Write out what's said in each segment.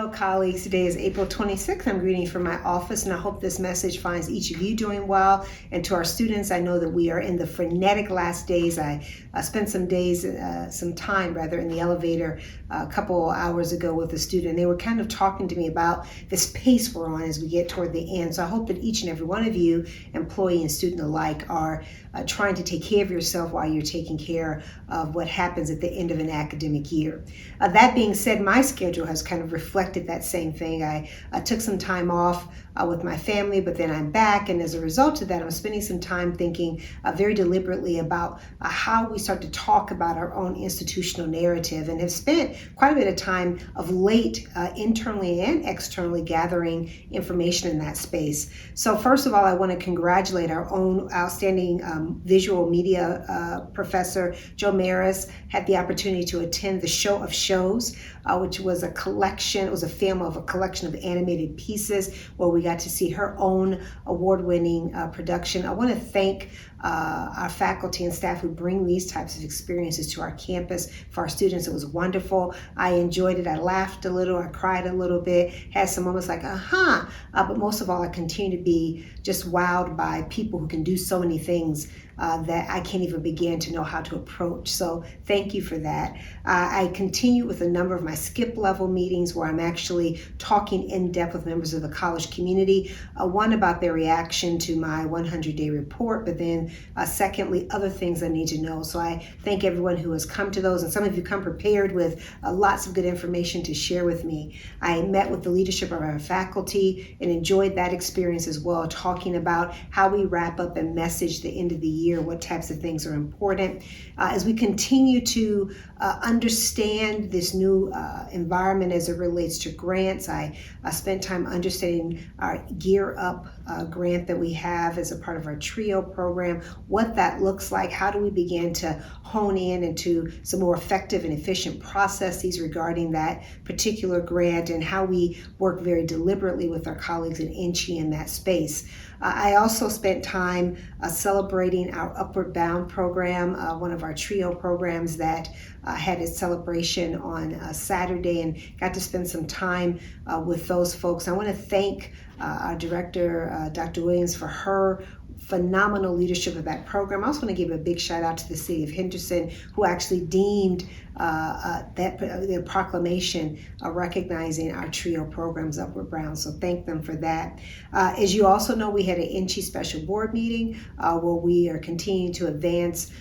colleagues. Today is April 26th. I'm greeting from my office, and I hope this message finds each of you doing well. And to our students, I know that we are in the frenetic last days. I spent some time in the elevator a couple hours ago with a student. They were kind of talking to me about this pace we're on as we get toward the end. So I hope that each and every one of you, employee and student alike, are trying to take care of yourself while you're taking care of what happens at the end of an academic year. That being said, my schedule has kind of reflected that same thing. I took some time off with my family, but then I'm back, and as a result of that, I'm spending some time thinking very deliberately about how we start to talk about our own institutional narrative, and have spent quite a bit of time of late internally and externally gathering information in that space. So first of all, I want to congratulate our own outstanding visual media professor, Joe Maris. Had the opportunity to attend the Show of Shows, which was a collection. It was a film of a collection of animated pieces where we got to see her own award-winning production. I want to thank our faculty and staff who bring these types of experiences to our campus for our students. It was wonderful. I enjoyed it. I laughed a little. I cried a little bit. Had some moments like, but most of all, I continue to be just wowed by people who can do so many things that I can't even begin to know how to approach. So thank you for that. I continue with a number of my skip level meetings where I'm actually talking in depth with members of the college community. One, about their reaction to my 100-day report, but then secondly, other things I need to know. So I thank everyone who has come to those, and some of you come prepared with lots of good information to share with me. I met with the leadership of our faculty and enjoyed that experience as well, talking about how we wrap up and message the end of the year, what types of things are important. As we continue to understand this new environment as it relates to grants, I spent time understanding our Gear Up grant that we have as a part of our TRIO program, what that looks like, how do we begin to hone in into some more effective and efficient processes regarding that particular grant, and how we work very deliberately with our colleagues in INCHI in that space. I also spent time celebrating our Upward Bound program, one of our TRIO programs that had its celebration on Saturday, and got to spend some time with those folks. I want to thank our director, Dr. Williams, for her phenomenal leadership of that program. I also want to give a big shout out to the city of Henderson, who actually deemed their proclamation recognizing our TRIO programs Upward Bound. So thank them for that. As you also know, we had an INCHI special board meeting where we are continuing to advance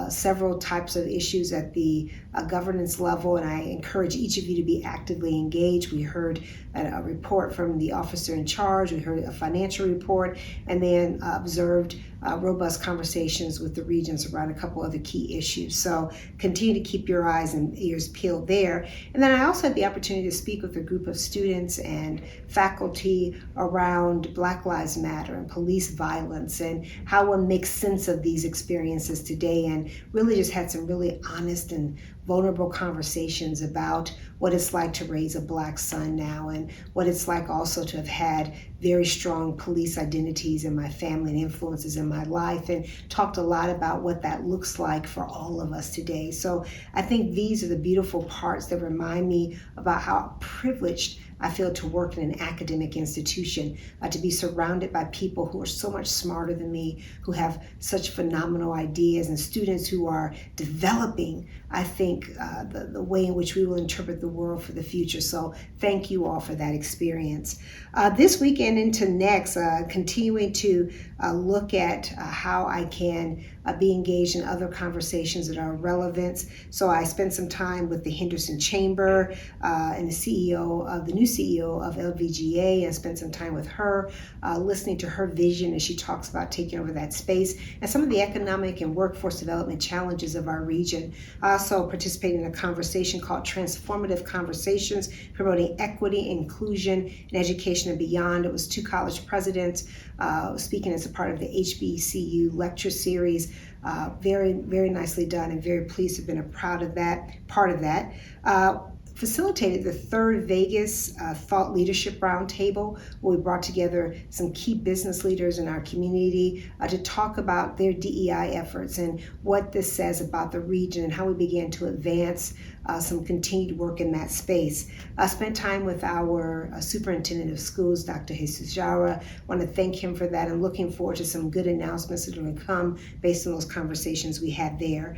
several types of issues at the governance level, and I encourage each of you to be actively engaged. We heard a report from the officer in charge, we heard a financial report, and then observed robust conversations with the regions around a couple other key issues. So continue to keep your eyes and ears peeled there. And then I also had the opportunity to speak with a group of students and faculty around Black Lives Matter and police violence, and how one makes sense of these experiences today, and really just had some really honest and vulnerable conversations about what it's like to raise a Black son now, and what it's like also to have had very strong police identities in my family and influences in my life, and talked a lot about what that looks like for all of us today. So I think these are the beautiful parts that remind me about how privileged I feel to work in an academic institution, to be surrounded by people who are so much smarter than me, who have such phenomenal ideas, and students who are developing, I think, the way in which we will interpret the world for the future. So thank you all for that experience. This weekend into next, continuing to look at how I can be engaged in other conversations that are relevant. So I spent some time with the Henderson Chamber and the new CEO of LVGA, and spent some time with her, listening to her vision as she talks about taking over that space and some of the economic and workforce development challenges of our region. I also participated in a conversation called Transformative Conversations, promoting equity, inclusion, and education and beyond. It was 2 college presidents speaking as a part of the HBCU lecture series. Very, very nicely done, and very pleased to have been a part of that. facilitated the third Vegas Thought Leadership Roundtable, where we brought together some key business leaders in our community to talk about their DEI efforts and what this says about the region and how we began to advance some continued work in that space. I spent time with our superintendent of schools, Dr. Jesus Jara. I want to thank him for that and looking forward to some good announcements that are going to come based on those conversations we had there.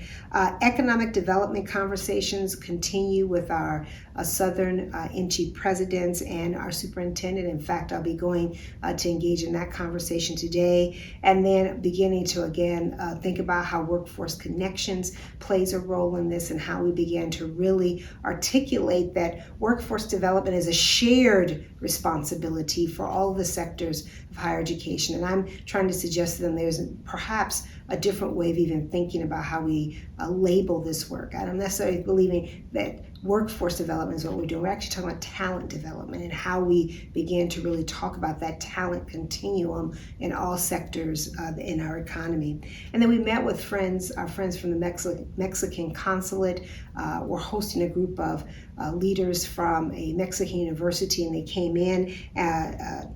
Economic development conversations continue with our Southern in-chief presidents and our superintendent. In fact, I'll be going to engage in that conversation today, and then beginning to again think about how Workforce Connections plays a role in this and how we begin to really articulate that workforce development is a shared responsibility for all of the sectors of higher education. And I'm trying to suggest to them there's perhaps a different way of even thinking about how we label this work. I don't necessarily believing that workforce development is what we're doing. We're actually talking about talent development and how we begin to really talk about that talent continuum in all sectors in our economy. And then we met with our friends from the Mexican consulate. We're hosting a group of leaders from a Mexican university, and they came in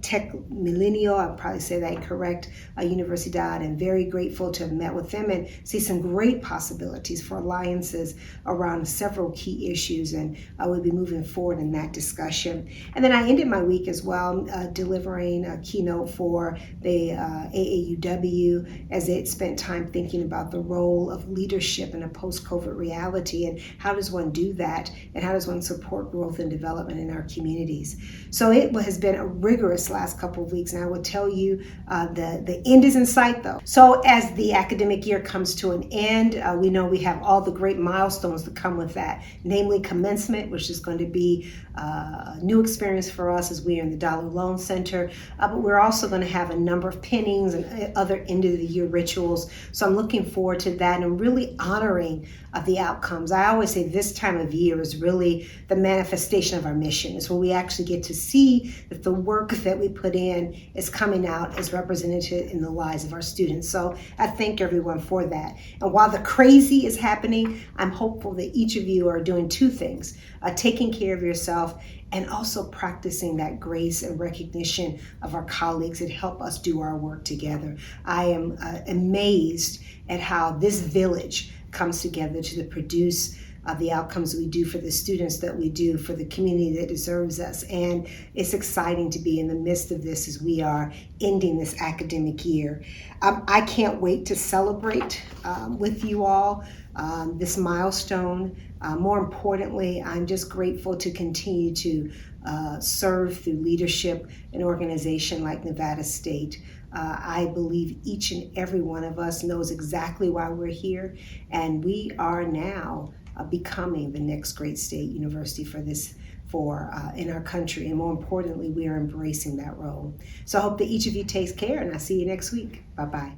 Tech Milenio, I'll probably say that correct, Universidad, and very grateful to have met with them and see some great possibilities for alliances around several key issues, and we'll be moving forward in that discussion. And then I ended my week as well delivering a keynote for the AAUW as it spent time thinking about the role of leadership in a post-COVID reality and how does one do that and how does one support growth and development in our communities. So it has been a rigorous last couple of weeks, and I will tell you the end is in sight though. So as the academic year comes to an end, we know we have all the great milestones that come with that, namely commencement, which is going to be a new experience for us as we are in the Dollar Loan Center, but we're also going to have a number of pinnings and other end of the year rituals. So I'm looking forward to that and really honoring the outcomes. I always say this time of year is really the manifestation of our mission. It's where we actually get to see that the work that we put in is coming out as represented in the lives of our students. So I thank everyone for that. And while the crazy is happening, I'm hopeful that each of you are doing two things, taking care of yourself and also practicing that grace and recognition of our colleagues that help us do our work together. I am amazed at how this village comes together to produce the outcomes we do for the students that we do for the community that deserves us. And it's exciting to be in the midst of this as we are ending this academic year. I can't wait to celebrate with you all this milestone. More importantly, I'm just grateful to continue to serve through leadership an organization like Nevada State. I believe each and every one of us knows exactly why we're here, and we are now becoming the next great state university in our country, and more importantly, we are embracing that role. So I hope that each of you takes care, and I'll see you next week. Bye-bye.